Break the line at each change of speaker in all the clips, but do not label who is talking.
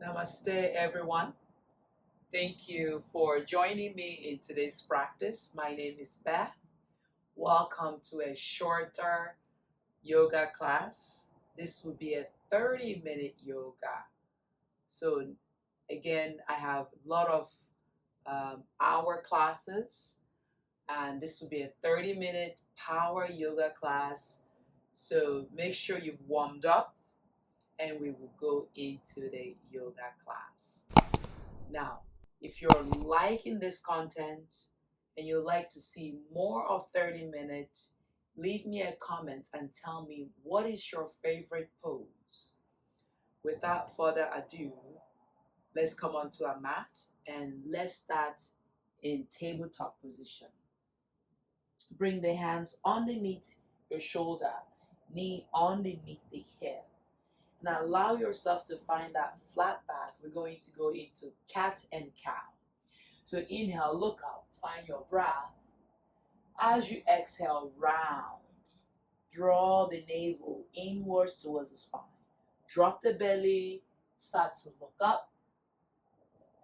Namaste, everyone. Thank you for joining me in today's practice. My name is Beth. Welcome to a shorter yoga class. This will be a 30-minute yoga. So, again, I have a lot of hour classes, and this will be a 30-minute power yoga class. So, make sure you've warmed up, and we will go into the yoga class. Now, if you're liking this content and you'd like to see more of 30 minutes, leave me a comment and tell me what is your favorite pose. Without further ado, let's come onto our mat and let's start in tabletop position. Bring the hands underneath your shoulder, knee underneath the hip. Now allow yourself to find that flat back. We're going to go into cat and cow. So inhale, look up, find your breath. As you exhale, round. Draw the navel inwards towards the spine. Drop the belly, start to look up.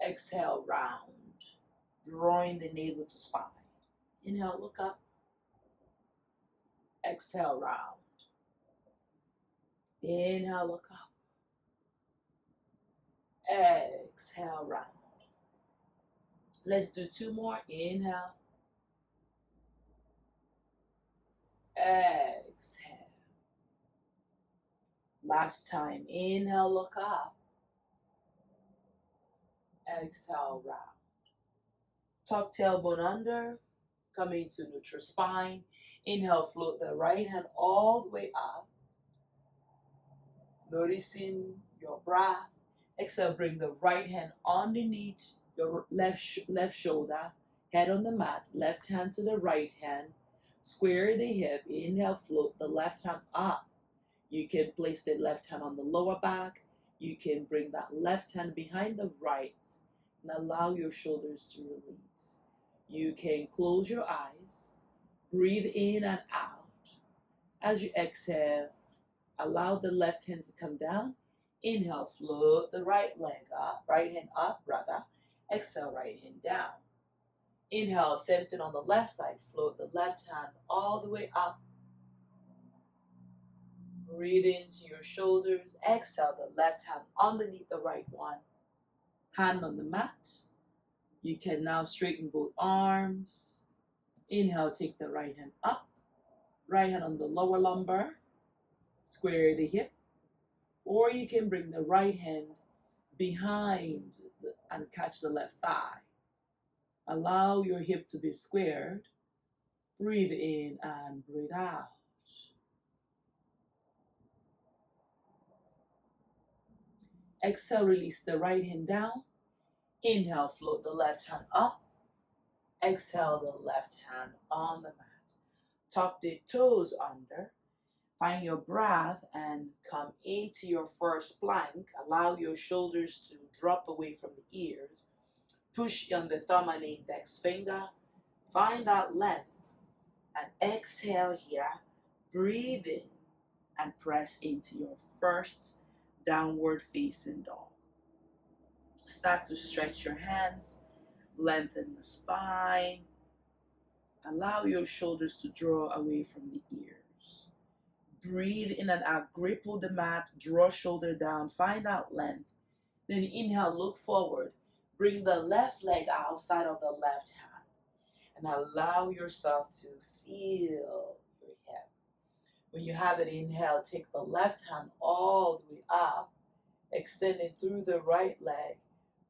Exhale, round. Drawing the navel to spine. Inhale, look up. Exhale, round. Inhale, look up. Exhale, round. Let's do two more. Inhale. Exhale. Last time. Inhale, look up. Exhale, round. Tuck tailbone under. Coming to neutral spine. Inhale, float the right hand all the way up. Noticing your breath. Exhale, bring the right hand underneath your left shoulder. Head on the mat. Left hand to the right hand. Square the hip. Inhale, float the left hand up. You can place the left hand on the lower back. You can bring that left hand behind the right and allow your shoulders to release. You can close your eyes. Breathe in and out. As you exhale, allow the left hand to come down. Inhale, float the right leg up, right hand up, rather. Exhale, right hand down. Inhale, same thing on the left side. Float the left hand all the way up. Breathe into your shoulders. Exhale, the left hand underneath the right one. Hand on the mat. You can now straighten both arms. Inhale, take the right hand up. Right hand on the lower lumbar. Square the hip. Or you can bring the right hand behind and catch the left thigh. Allow your hip to be squared. Breathe in and breathe out. Exhale, release the right hand down. Inhale, float the left hand up. Exhale, the left hand on the mat. Tuck the toes under. Find your breath and come into your first plank. Allow your shoulders to drop away from the ears. Push on the thumb and index finger. Find that length. And exhale here. Breathe in and press into your first downward facing dog. Start to stretch your hands. Lengthen the spine. Allow your shoulders to draw away from the ears. Breathe in and out. Grip hold the mat. Draw shoulder down. Find that length. Then inhale, look forward. Bring the left leg outside of the left hand. And allow yourself to feel your hip. When you have an inhale, take the left hand all the way up. Extending through the right leg.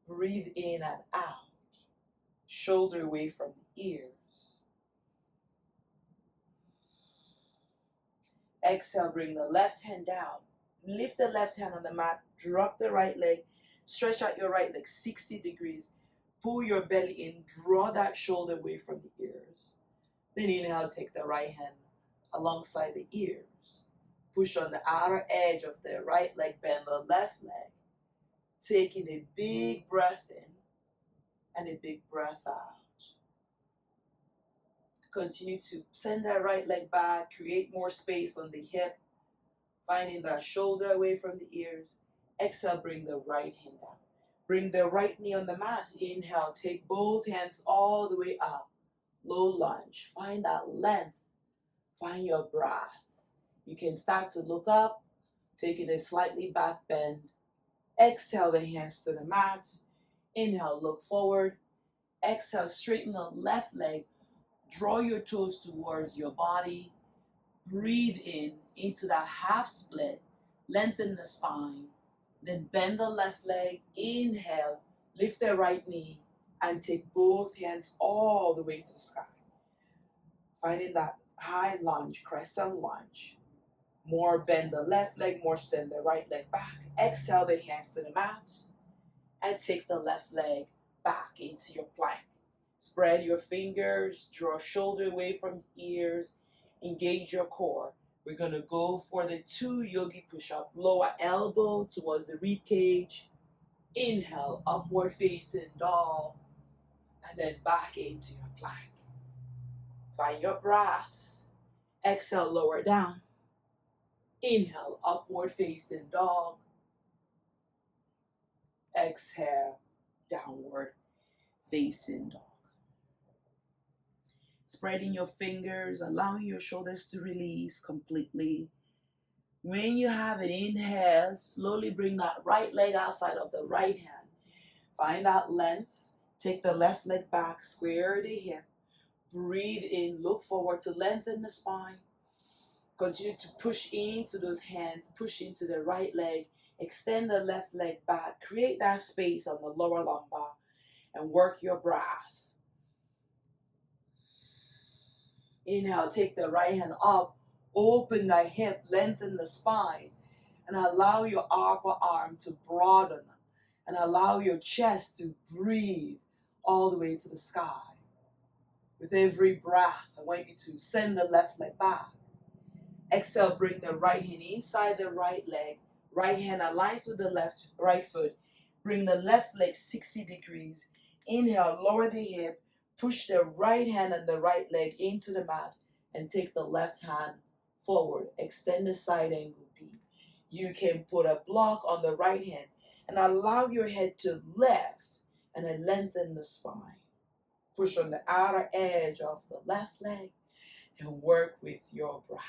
Breathe in and out. Shoulder away from the ears. Exhale, bring the left hand down. Lift the left hand on the mat. Drop the right leg. Stretch out your right leg 60 degrees. Pull your belly in. Draw that shoulder away from the ears. Then inhale, take the right hand alongside the ears. Push on the outer edge of the right leg. Bend the left leg. Taking a big breath in and a big breath out. Continue to send that right leg back. Create more space on the hip. Finding that shoulder away from the ears. Exhale, bring the right hand down. Bring the right knee on the mat. Inhale, take both hands all the way up. Low lunge. Find that length. Find your breath. You can start to look up, taking a slightly back bend. Exhale the hands to the mat. Inhale, look forward. Exhale, straighten the left leg. Draw your toes towards your body. Breathe in into that half split. Lengthen the spine. Then bend the left leg. Inhale, lift the right knee, and take both hands all the way to the sky. Finding that high lunge, crescent lunge. More bend the left leg, more send the right leg back. Exhale the hands to the mat and take the left leg back into your plank. Spread your fingers, draw shoulder away from ears, engage your core. We're going to go for the 2 yogi push-up. Lower elbow towards the rib cage. Inhale, upward facing dog, and then back into your plank. Find your breath. Exhale, lower down. Inhale, upward facing dog. Exhale, downward facing dog. Spreading your fingers, allowing your shoulders to release completely. When you have an inhale, slowly bring that right leg outside of the right hand. Find that length. Take the left leg back, square the hip. Breathe in, look forward to lengthen the spine. Continue to push into those hands, push into the right leg. Extend the left leg back. Create that space on the lower lumbar and work your breath. Inhale, take the right hand up, open the hip, lengthen the spine, and allow your upper arm to broaden, and allow your chest to breathe all the way to the sky. With every breath, I want you to send the left leg back. Exhale, bring the right hand inside the right leg. Right hand aligns with the right foot. Bring the left leg 60 degrees. Inhale, lower the hip. Push the right hand and the right leg into the mat and take the left hand forward. Extend the side angle B. You can put a block on the right hand and allow your head to lift and then lengthen the spine. Push on the outer edge of the left leg and work with your breath.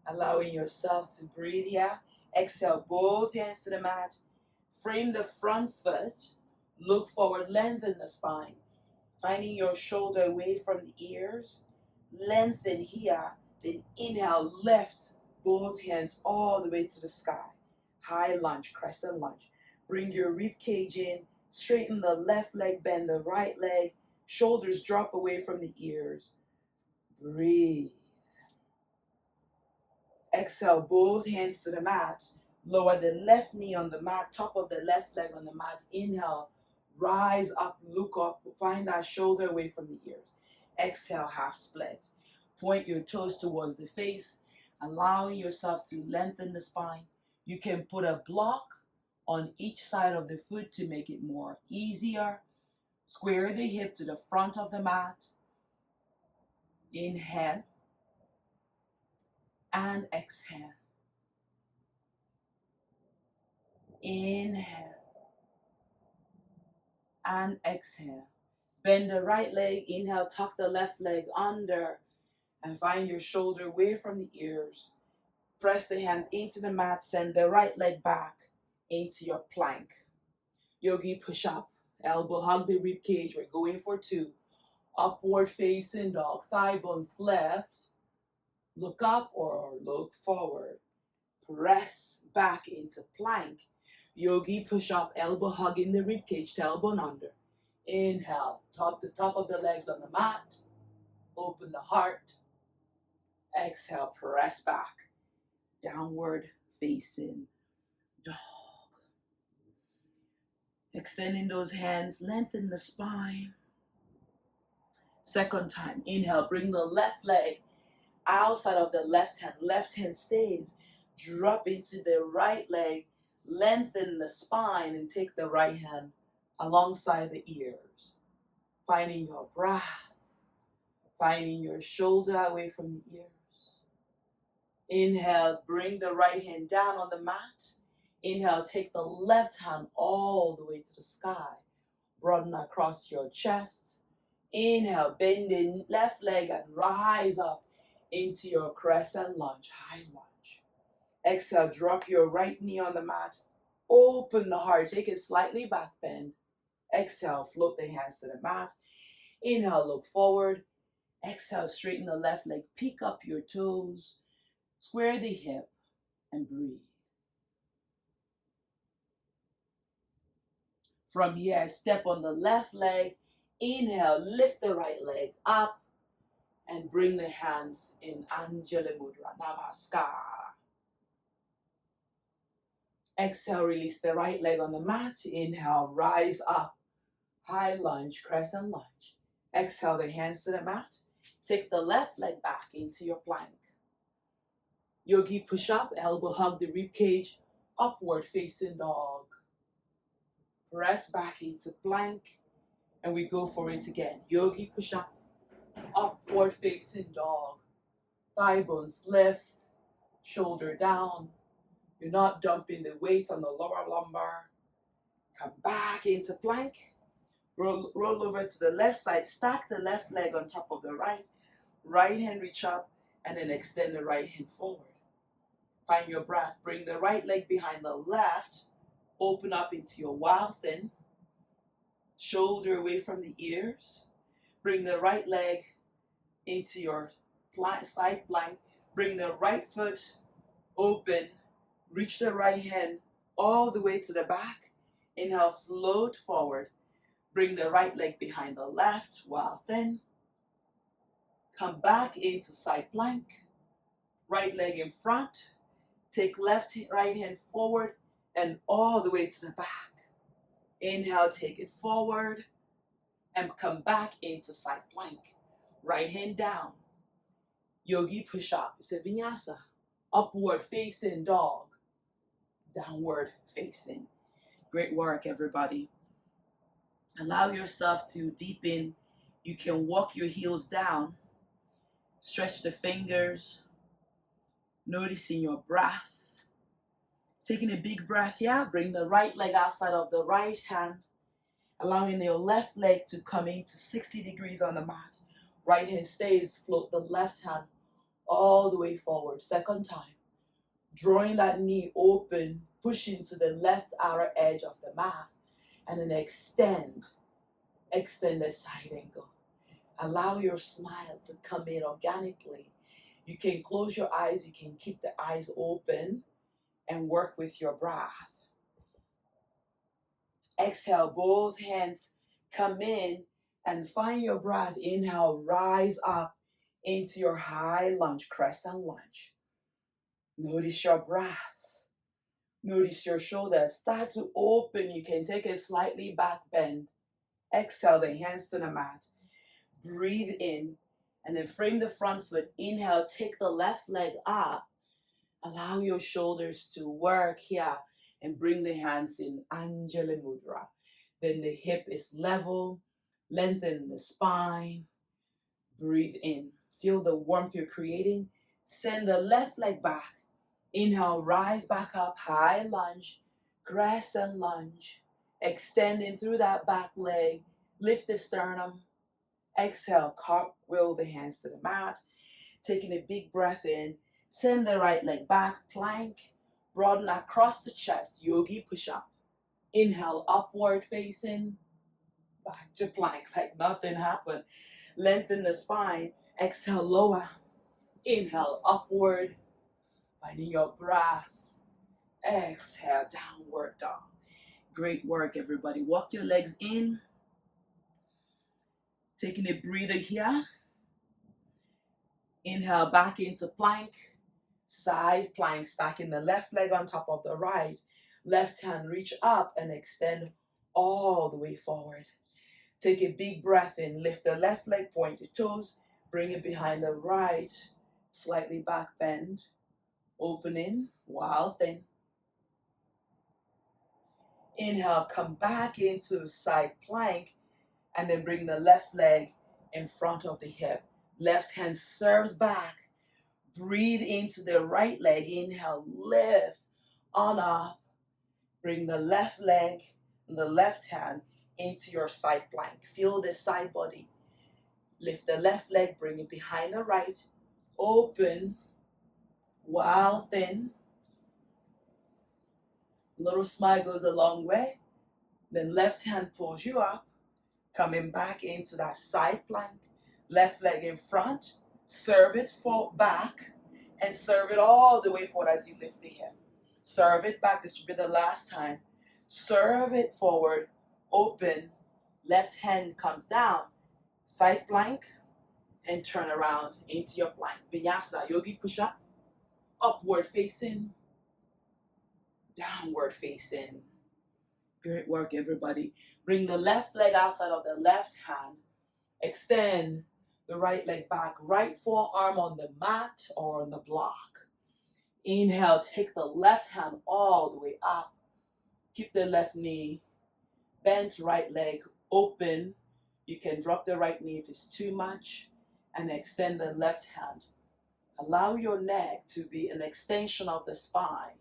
Allowing yourself to breathe here. Exhale, both hands to the mat. Frame the front foot. Look forward, lengthen the spine. Finding your shoulder away from the ears. Lengthen here. Then inhale, lift both hands all the way to the sky. High lunge, crescent lunge. Bring your rib cage in. Straighten the left leg, bend the right leg. Shoulders drop away from the ears. Breathe. Exhale, both hands to the mat. Lower the left knee on the mat, top of the left leg on the mat. Inhale, rise up, look up, find that shoulder away from the ears. Exhale, half split. Point your toes towards the face, allowing yourself to lengthen the spine. You can put a block on each side of the foot to make it more easier. Square the hip to the front of the mat. Inhale. And exhale. Inhale. And exhale. Bend the right leg. Inhale, tuck the left leg under and find your shoulder away from the ears. Press the hand into the mat. Send the right leg back into your plank. Yogi push up. Elbow hug the rib cage. We're going for 2. Upward facing dog. Thigh bones left. Look up or look forward. Press back into plank. Yogi push up, elbow hugging the rib cage, tailbone under. Inhale, the top of the legs on the mat. Open the heart. Exhale, press back. Downward facing dog. Extending those hands, lengthen the spine. Second time, inhale, bring the left leg outside of the left hand stays. Drop into the right leg. Lengthen the spine and take the right hand alongside the ears. Finding your breath. Finding your shoulder away from the ears. Inhale, bring the right hand down on the mat. Inhale, take the left hand all the way to the sky. Broaden across your chest. Inhale, bend the left leg and rise up into your crescent lunge, high lunge. Exhale, drop your right knee on the mat. Open the heart, take it slightly back bend. Exhale, float the hands to the mat. Inhale, look forward. Exhale, straighten the left leg, pick up your toes. Square the hip and breathe. From here, step on the left leg. Inhale, lift the right leg up and bring the hands in Anjali Mudra, Namaskar. Exhale, release the right leg on the mat. Inhale, rise up, high lunge, crescent lunge. Exhale, the hands to the mat. Take the left leg back into your plank. Yogi push up, elbow hug the rib cage, upward facing dog. Press back into plank, and we go for it again. Yogi push up, upward facing dog. Thigh bones lift, shoulder down. You're not dumping the weight on the lower lumbar. Come back into plank. Roll over to the left side. Stack the left leg on top of the right. Right hand reach up, and then extend the right hand forward. Find your breath. Bring the right leg behind the left. Open up into your wild thing. Shoulder away from the ears. Bring the right leg into your side plank. Bring the right foot open. Reach the right hand all the way to the back. Inhale, float forward. Bring the right leg behind the left, wild thin. Come back into side plank. Right leg in front. Take right hand forward and all the way to the back. Inhale, take it forward and come back into side plank. Right hand down. Yogi push up. It's a vinyasa. Upward facing dog. Downward facing. Great work, everybody. Allow yourself to deepen. You can walk your heels down. Stretch the fingers. Noticing your breath. Taking a big breath here. Bring the right leg outside of the right hand. Allowing your left leg to come into 60 degrees on the mat. Right hand stays. Float the left hand all the way forward. Second time. Drawing that knee open. Pushing to the left outer edge of the mat. And then extend. Extend the side angle. Allow your smile to come in organically. You can close your eyes, you can keep the eyes open and work with your breath. Exhale, both hands come in and find your breath. Inhale, rise up into your high lunge, crescent lunge. Notice your breath. Notice your shoulders start to open. You can take a slightly back bend. Exhale, the hands to the mat. Breathe in. And then frame the front foot. Inhale, take the left leg up. Allow your shoulders to work here. And bring the hands in Anjali Mudra. Then the hip is level. Lengthen the spine. Breathe in. Feel the warmth you're creating. Send the left leg back. Inhale, rise back up. High lunge. Crescent lunge. Extending through that back leg. Lift the sternum. Exhale, cartwheel the hands to the mat. Taking a big breath in. Send the right leg back, plank. Broaden across the chest, yogi push up. Inhale, upward facing. Back to plank like nothing happened. Lengthen the spine. Exhale, lower. Inhale, upward. Finding your breath. Exhale, downward dog. Great work, everybody. Walk your legs in. Taking a breather here. Inhale back into plank. Side plank, stacking the left leg on top of the right. Left hand reach up and extend all the way forward. Take a big breath in. Lift the left leg, point your toes. Bring it behind the right. Slightly back bend. Opening, wild thing. Inhale, come back into side plank, and then bring the left leg in front of the hip. Left hand serves back. Breathe into the right leg. Inhale, lift on up. Bring the left leg and the left hand into your side plank. Feel the side body. Lift the left leg, bring it behind the right. Open, while thin. Little smile goes a long way. Then left hand pulls you up. Coming back into that side plank. Left leg in front. Serve it back. And serve it all the way forward as you lift the hip. Serve it back. This will be the last time. Serve it forward. Open. Left hand comes down. Side plank. And turn around into your plank. Vinyasa, yogi push-up. Upward facing. Downward facing. Great work, everybody. Bring the left leg outside of the left hand. Extend the right leg back. Right forearm on the mat or on the block. Inhale, take the left hand all the way up. Keep the left knee bent, right leg open. You can drop the right knee if it's too much. And extend the left hand. Allow your neck to be an extension of the spine.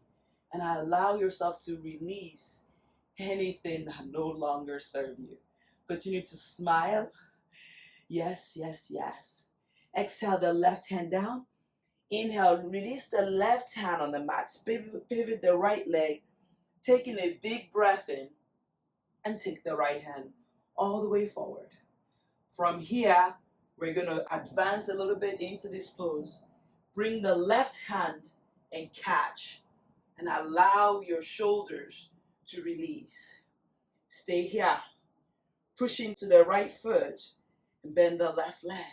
And allow yourself to release anything that no longer serves you. Continue to smile. Yes, yes, yes. Exhale the left hand down. Inhale, release the left hand on the mat. Pivot the right leg. Taking a big breath in. And take the right hand all the way forward. From here, we're going to advance a little bit into this pose. Bring the left hand and catch. And allow your shoulders to release. Stay here. Push into the right foot and bend the left leg.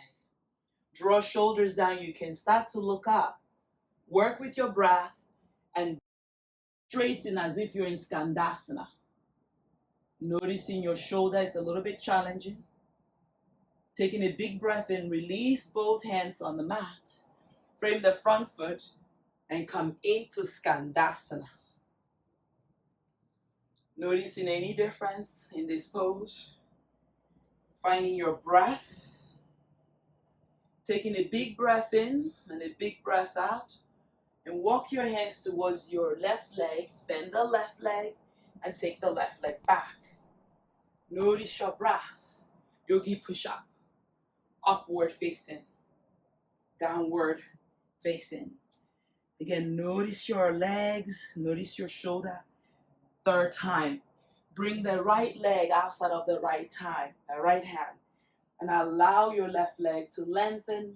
Draw shoulders down. You can start to look up. Work with your breath and straighten as if you're in Skandasana. Noticing your shoulder is a little bit challenging. Taking a big breath in, release both hands on the mat. Frame the front foot and come into Skandasana. Noticing any difference in this pose. Finding your breath. Taking a big breath in and a big breath out. And walk your hands towards your left leg. Bend the left leg and take the left leg back. Notice your breath. Yogi push-up. Upward facing. Downward facing. Again, notice your legs. Notice your shoulder. Third time. Bring the right leg outside of the right hand. And allow your left leg to lengthen.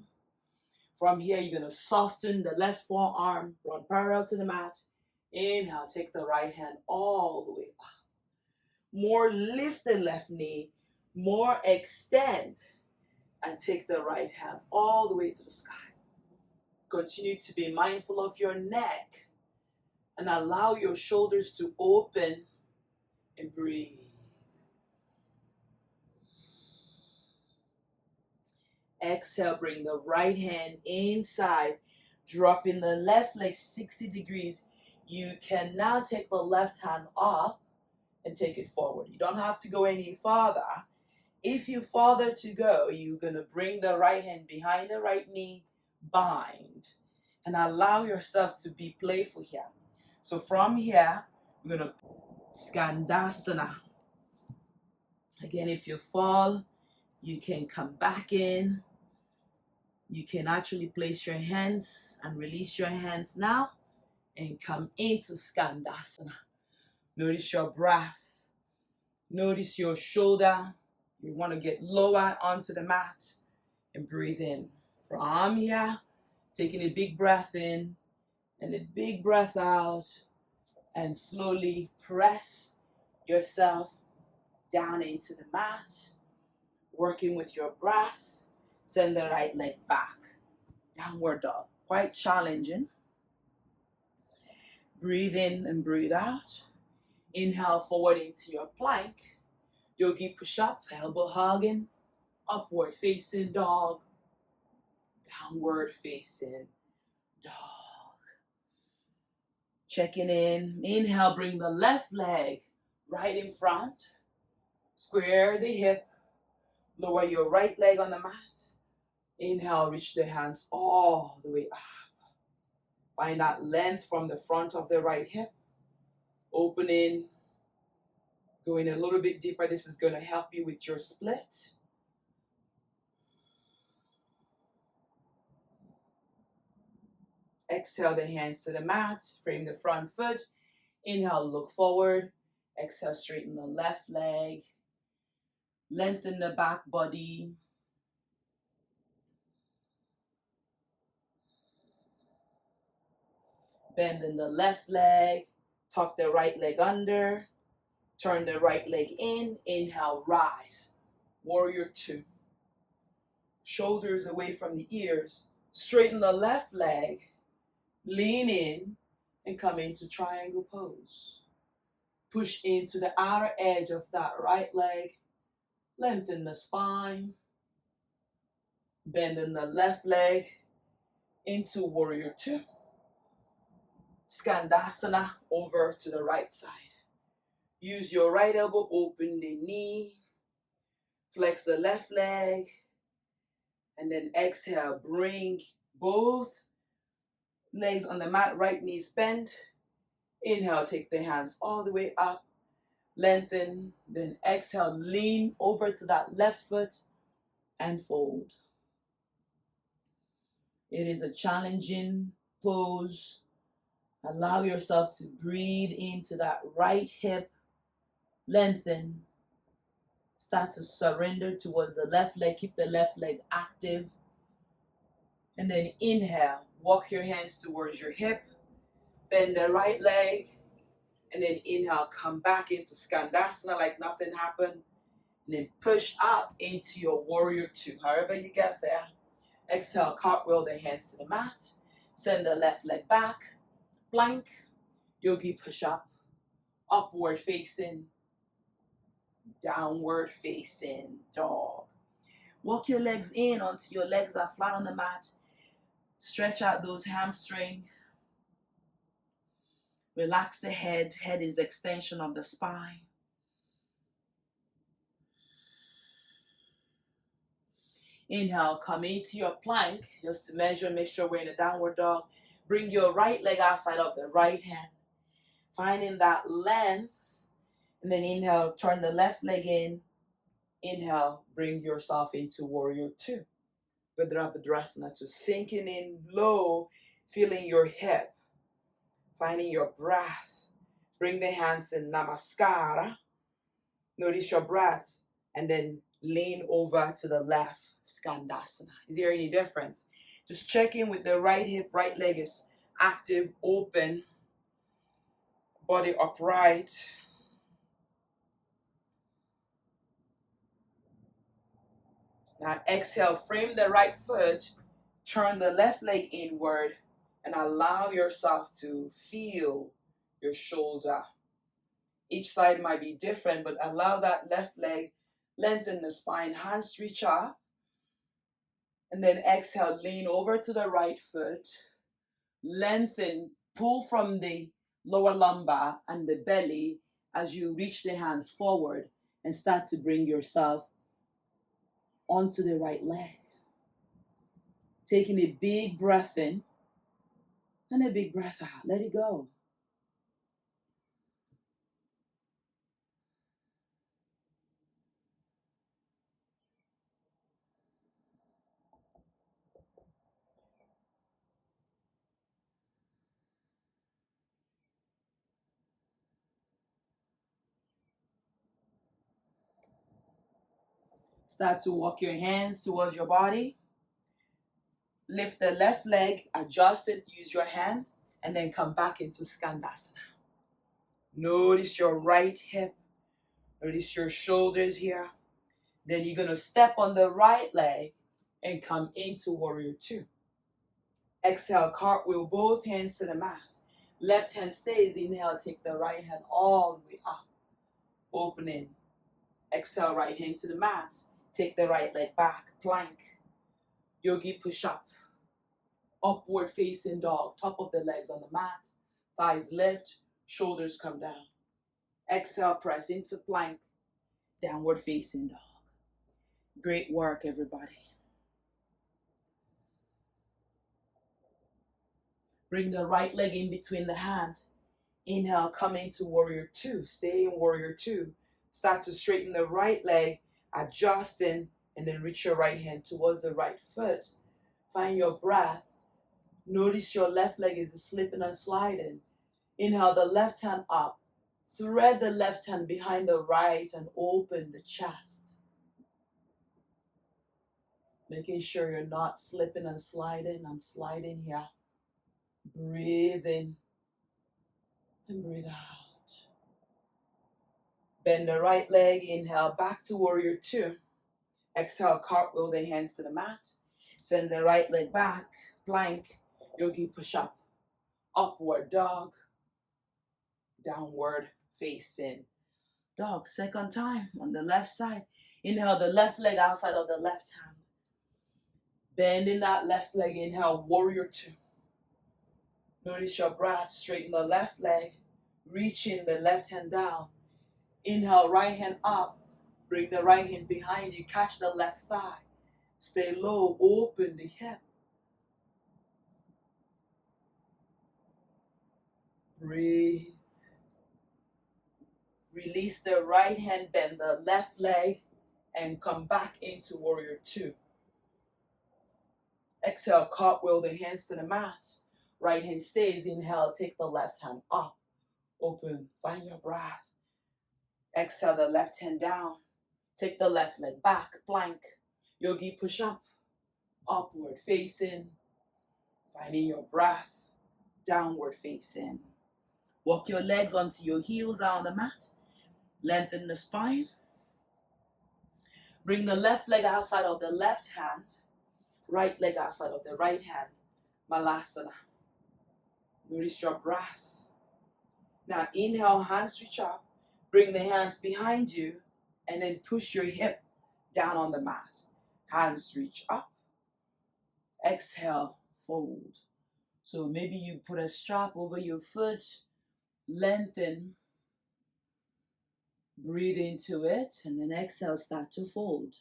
From here, you're going to soften the left forearm. Run parallel to the mat. Inhale, take the right hand all the way up. More lift the left knee. More extend. And take the right hand all the way to the sky. Continue to be mindful of your neck. And allow your shoulders to open. And breathe. Exhale, bring the right hand inside. Dropping the left leg 60 degrees. You can now take the left hand up and take it forward. You don't have to go any farther. If you farther to go, you're going to bring the right hand behind the right knee, bind, and allow yourself to be playful here. So from here, we're going to Skandasana. Again, if you fall, you can come back in. You can actually place your hands and release your hands now and come into Skandasana. Notice your breath. Notice your shoulder. You want to get lower onto the mat and breathe in. From here, taking a big breath in and a big breath out, and slowly press yourself down into the mat, working with your breath. Send the right leg back. Downward dog. Quite challenging. Breathe in and breathe out. Inhale forward into your plank. Yogi push-up, elbow hugging. Upward facing dog. Downward facing dog. Checking in. Inhale, bring the left leg right in front. Square the hip. Lower your right leg on the mat. Inhale, reach the hands all the way up. Find that length from the front of the right hip. Opening, going a little bit deeper. This is going to help you with your split. Exhale the hands to the mat. Frame the front foot. Inhale, look forward. Exhale, straighten the left leg. Lengthen the back body. Bend in the left leg. Tuck the right leg under. Turn the right leg in. Inhale, rise. Warrior two. Shoulders away from the ears. Straighten the left leg. Lean in and come into triangle pose. Push into the outer edge of that right leg. Lengthen the spine. Bend in the left leg into warrior two. Skandasana over to the right side. Use your right elbow, open the knee. Flex the left leg. And then exhale, bring both legs on the mat, right knees bent. Inhale, take the hands all the way up. Lengthen, then exhale, lean over to that left foot and fold. It is a challenging pose. Allow yourself to breathe into that right hip. Lengthen. Start to surrender towards the left leg. Keep the left leg active. And then inhale. Walk your hands towards your hip. Bend the right leg. And then inhale. Come back into Skandasana like nothing happened. And then push up into your warrior two. However you get there. Exhale. Cartwheel the hands to the mat. Send the left leg back. Plank. Yogi push up. Upward facing. Downward facing dog. Walk your legs in until your legs are flat on the mat. Stretch out those hamstrings. Relax the head. Head is the extension of the spine. Inhale, come into your plank. Just to measure, make sure we're in a downward dog. Bring your right leg outside of the right hand. Finding that length. And then inhale, turn the left leg in. Inhale, bring yourself into warrior two. Virabhadrasana, to sinking in low, feeling your hip. Finding your breath. Bring the hands in Namaskara. Notice your breath. And then lean over to the left, Skandasana. Is there any difference? Just check in with the right hip, right leg is active, open. Body upright. Now exhale, frame the right foot, turn the left leg inward, and allow yourself to feel your shoulder. Each side might be different, but allow that left leg, lengthen the spine, hands reach up. And then exhale, lean over to the right foot, lengthen, pull from the lower lumbar and the belly as you reach the hands forward and start to bring yourself onto the right leg. Taking a big breath in and a big breath out. Let it go. Start to walk your hands towards your body. Lift the left leg, adjust it, use your hand, and then come back into Skandasana. Notice your right hip. Notice your shoulders here. Then you're going to step on the right leg and come into warrior two. Exhale, cartwheel both hands to the mat. Left hand stays. Inhale, take the right hand all the way up. Opening. Exhale, right hand to the mat. Take the right leg back. Plank. Yogi push up. Upward facing dog. Top of the legs on the mat. Thighs lift. Shoulders come down. Exhale, press into plank, downward facing dog. Great work, everybody. Bring the right leg in between the hand. Inhale, come into warrior two. Stay in warrior two. Start to straighten the right leg, adjusting, and then reach your right hand towards the right foot. Find your breath. Notice your left leg is slipping and sliding. Inhale the left hand up. Thread the left hand behind the right and open the chest. Making sure you're not slipping and sliding. I'm sliding here. Breathe in and breathe out. Bend the right leg. Inhale back to warrior two. Exhale, cartwheel the hands to the mat. Send the right leg back. Plank. Yogi push up. Upward dog. Downward facing dog. Second time on the left side. Inhale the left leg outside of the left hand. Bending that left leg. Inhale, warrior two. Notice your breath. Straighten the left leg. Reaching the left hand down. Inhale, right hand up. Bring the right hand behind you. Catch the left thigh. Stay low. Open the hip. Breathe. Release the right hand. Bend the left leg. And come back into warrior two. Exhale, cartwheel the hands to the mat. Right hand stays. Inhale, take the left hand up. Open. Find your breath. Exhale the left hand down. Take the left leg back. Plank. Yogi push up. Upward facing. Finding your breath. Downward facing. Walk your legs onto your heels on the mat. Lengthen the spine. Bring the left leg outside of the left hand. Right leg outside of the right hand. Malasana. Notice your breath. Now inhale, hands reach up. Bring the hands behind you. And then push your hip down on the mat. Hands reach up. Exhale, fold. So maybe you put a strap over your foot. Lengthen. Breathe into it. And then exhale, start to fold.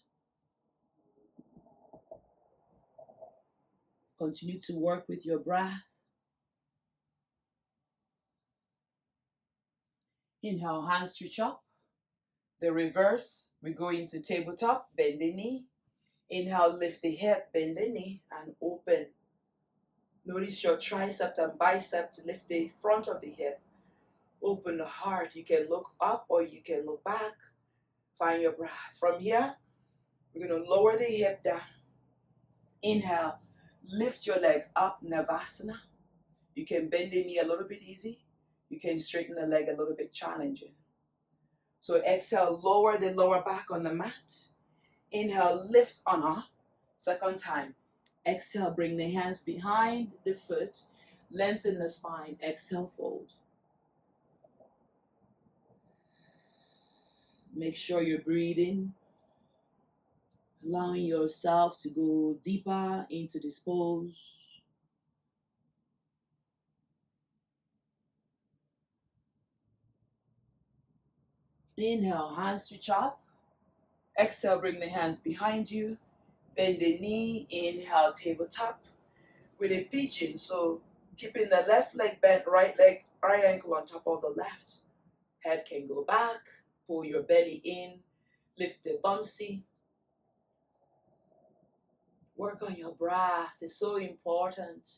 Continue to work with your breath. Inhale, hands reach up. The reverse, we go into tabletop, bend the knee. Inhale, lift the hip, bend the knee, and open. Notice your tricep and bicep to lift the front of the hip. Open the heart. You can look up or you can look back. Find your breath. From here, we're going to lower the hip down. Inhale, lift your legs up, Navasana. You can bend the knee a little bit easy. You can straighten the leg a little bit challenging. So exhale, lower the lower back on the mat. Inhale, lift on up. Second time. Exhale, bring the hands behind the foot. Lengthen the spine. Exhale, fold. Make sure you're breathing. Allowing yourself to go deeper into this pose. Inhale, hands reach up. Exhale, bring the hands behind you. Bend the knee. Inhale, tabletop with a pigeon. So keeping the left leg bent, right ankle on top of the left. Head can go back. Pull your belly in. Lift the bumsy. Work on your breath. It's so important.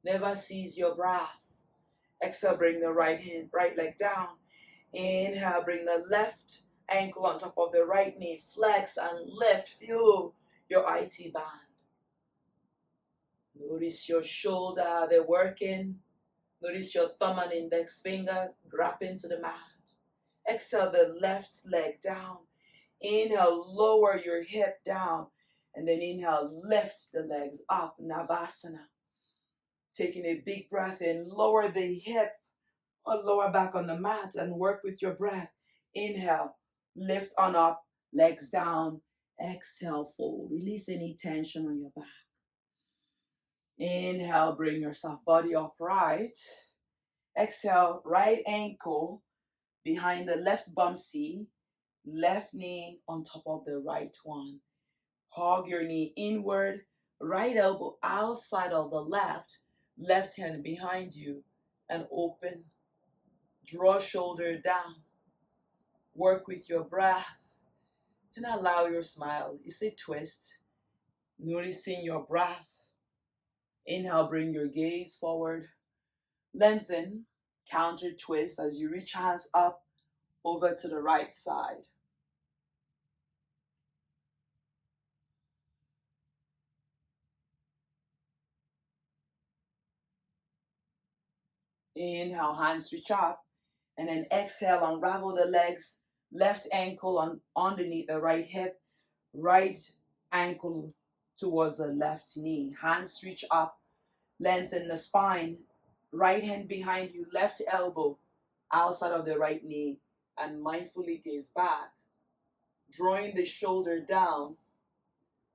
Never cease your breath. Exhale, bring the right leg down. Inhale, bring the left ankle on top of the right knee. Flex and lift. Feel your IT band. Notice your shoulder, they're working. Notice your thumb and index finger grabbing to the mat. Exhale the left leg down. Inhale, lower your hip down. And then inhale, lift the legs up, Navasana. Taking a big breath in, lower the hip or lower back on the mat and work with your breath. Inhale, lift on up, legs down. Exhale, fold. Release any tension on your back. Inhale, bring yourself body upright. Exhale, right ankle behind the left bum C, left knee on top of the right one. Hug your knee inward, right elbow outside of the left, left hand behind you, and open. Draw shoulder down. Work with your breath and allow your smile. It's a twist. Noticing your breath. Inhale, bring your gaze forward. Lengthen, counter twist as you reach hands up over to the right side. Inhale, hands reach up. And then exhale, unravel the legs. Left ankle underneath the right hip. Right ankle towards the left knee. Hands reach up. Lengthen the spine. Right hand behind you. Left elbow outside of the right knee. And mindfully gaze back. Drawing the shoulder down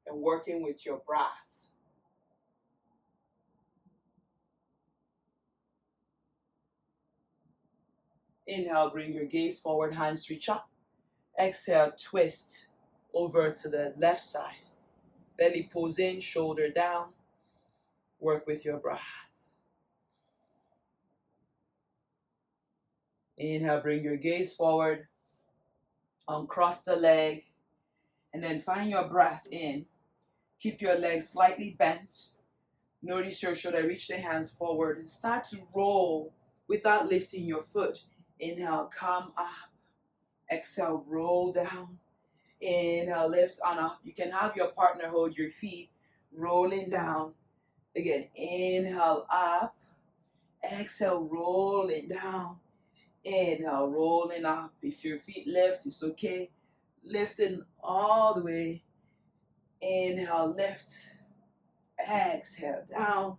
and working with your breath. Inhale, bring your gaze forward, hands reach up. Exhale, twist over to the left side. Belly pulls in, shoulder down. Work with your breath. Inhale, bring your gaze forward. Uncross the leg. And then find your breath in. Keep your legs slightly bent. Notice your shoulder, reach the hands forward. Start to roll without lifting your foot. Inhale, come up. Exhale, roll down. Inhale, lift on up. You can have your partner hold your feet, rolling down. Again, inhale, up. Exhale, rolling down. Inhale, rolling up. If your feet lift, it's okay. Lifting all the way. Inhale, lift. Exhale, down.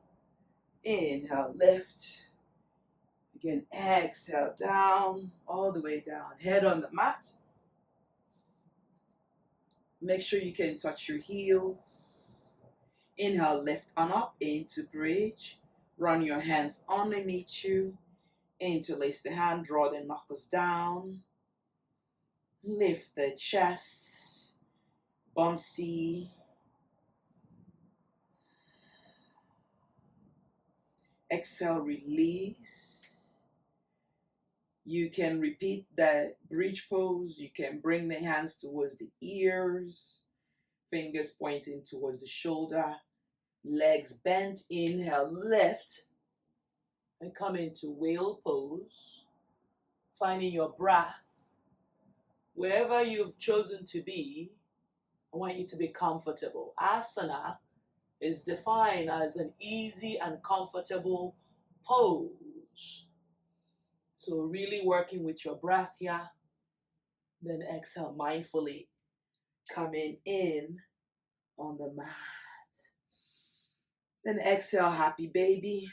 Inhale, lift. Again, exhale, down. All the way down. Head on the mat. Make sure you can touch your heels. Inhale, lift on up into bridge. Run your hands underneath you. Interlace the hand, draw the knuckles down. Lift the chest. Bum C. Exhale, release. You can repeat that bridge pose. You can bring the hands towards the ears. Fingers pointing towards the shoulder. Legs bent. Inhale, lift. And come into Wail Pose. Finding your breath. Wherever you've chosen to be, I want you to be comfortable. Asana is defined as an easy and comfortable pose. So really working with your breath here. Then exhale mindfully. Coming in on the mat. Then exhale, happy baby.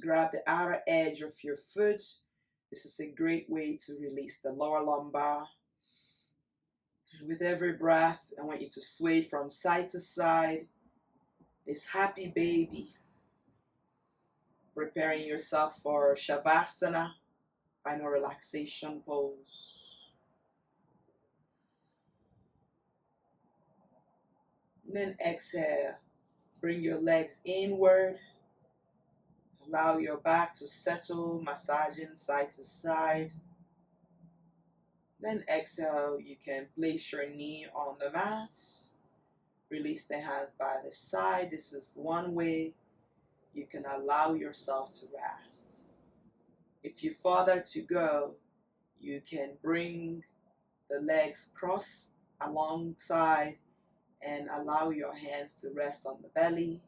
Grab the outer edge of your foot. This is a great way to release the lower lumbar. With every breath, I want you to sway from side to side. It's happy baby. Preparing yourself for Shavasana, final relaxation pose. And then exhale. Bring your legs inward. Allow your back to settle, massaging side to side. Then exhale, you can place your knee on the mat. Release the hands by the side. This is one way you can allow yourself to rest. If you further to go, you can bring the legs cross alongside and allow your hands to rest on the belly.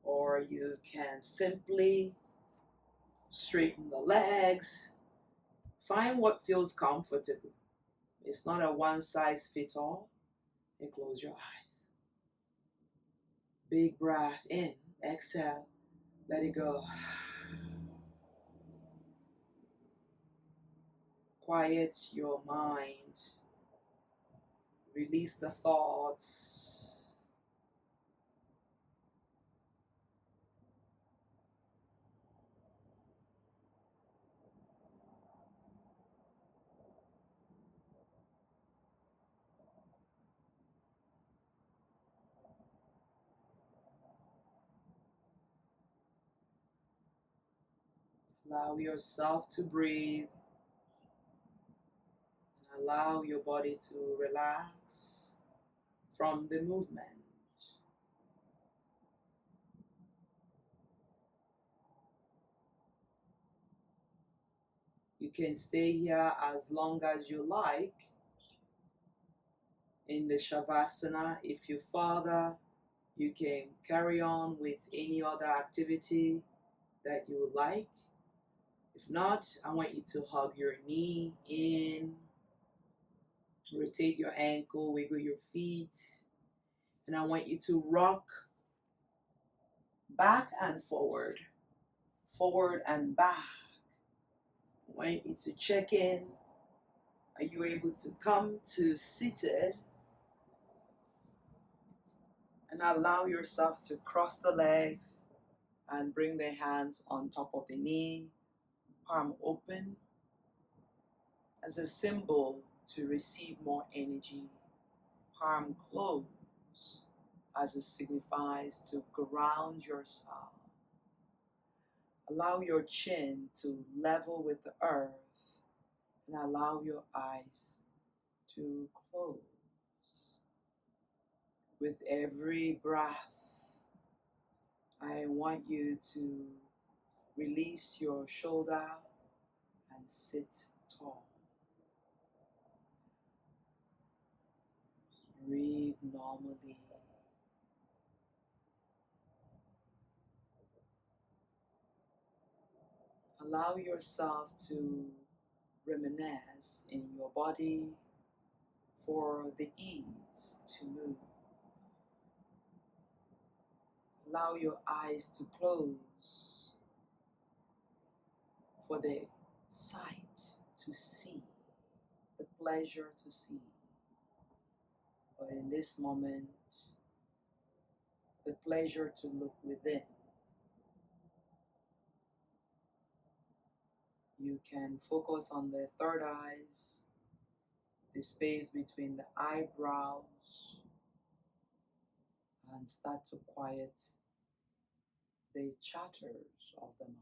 Or you can simply straighten the legs. Find what feels comfortable. It's not a one-size-fits-all. And close your eyes. Big breath in. Exhale. Let it go. Quiet your mind. Release the thoughts. Allow yourself to breathe and allow your body to relax from the movement. You can stay here as long as you like in the Shavasana. If you further, you can carry on with any other activity that you would like. If not, I want you to hug your knee in, rotate your ankle, wiggle your feet, and I want you to rock back and forward, forward and back. I want you to check in. Are you able to come to seated and allow yourself to cross the legs and bring the hands on top of the knee, palm open as a symbol to receive more energy, palm closed as it signifies to ground yourself. Allow your chin to level with the earth and allow your eyes to close. With every breath, I want you to release your shoulder and sit tall. Breathe normally. Allow yourself to reminisce in your body for the ease to move. Allow your eyes to close for the sight to see, the pleasure to see. But in this moment, the pleasure to look within. You can focus on the third eyes, the space between the eyebrows, and start to quiet the chatters of the mind.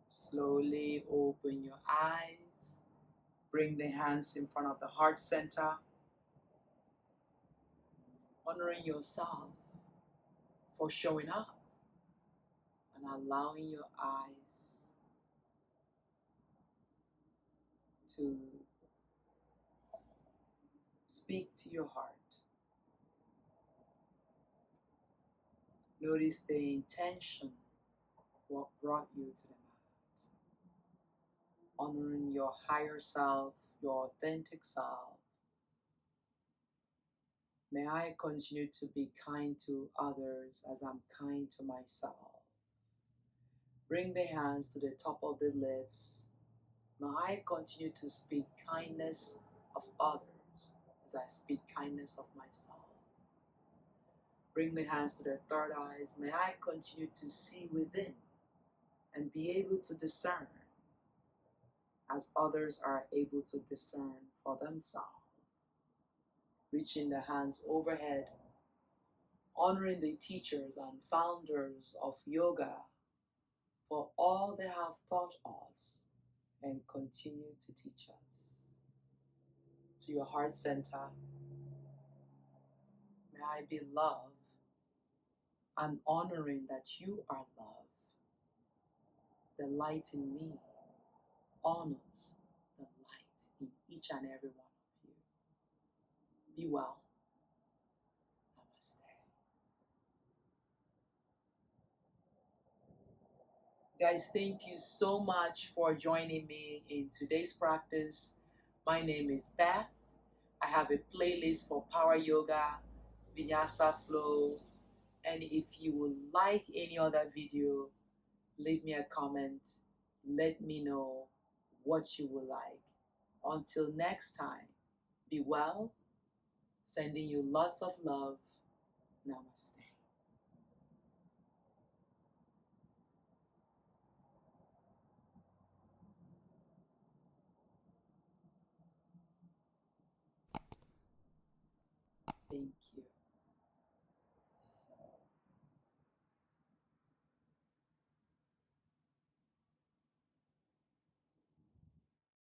Slowly open your eyes. Bring the hands in front of the heart center. Honoring yourself for showing up and allowing your eyes to speak to your heart. Notice the intention, what brought you to the mat. Honoring your higher self, your authentic self. May I continue to be kind to others as I'm kind to myself. Bring the hands to the top of the lips. May I continue to speak kindness of others as I speak kindness of myself. Bring the hands to the third eyes. May I continue to see within and be able to discern as others are able to discern for themselves. Reaching the hands overhead, honoring the teachers and founders of yoga for all they have taught us and continue to teach us. To your heart center, may I be loved and honoring that you are love. The light in me honors the light in each and every one of you. Be well. Namaste. Guys, thank you so much for joining me in today's practice. My name is Beth. I have a playlist for Power Yoga, Vinyasa Flow, and if you would like any other video, leave me a comment. Let me know what you would like. Until next time, be well. Sending you lots of love. Namaste. Thank you.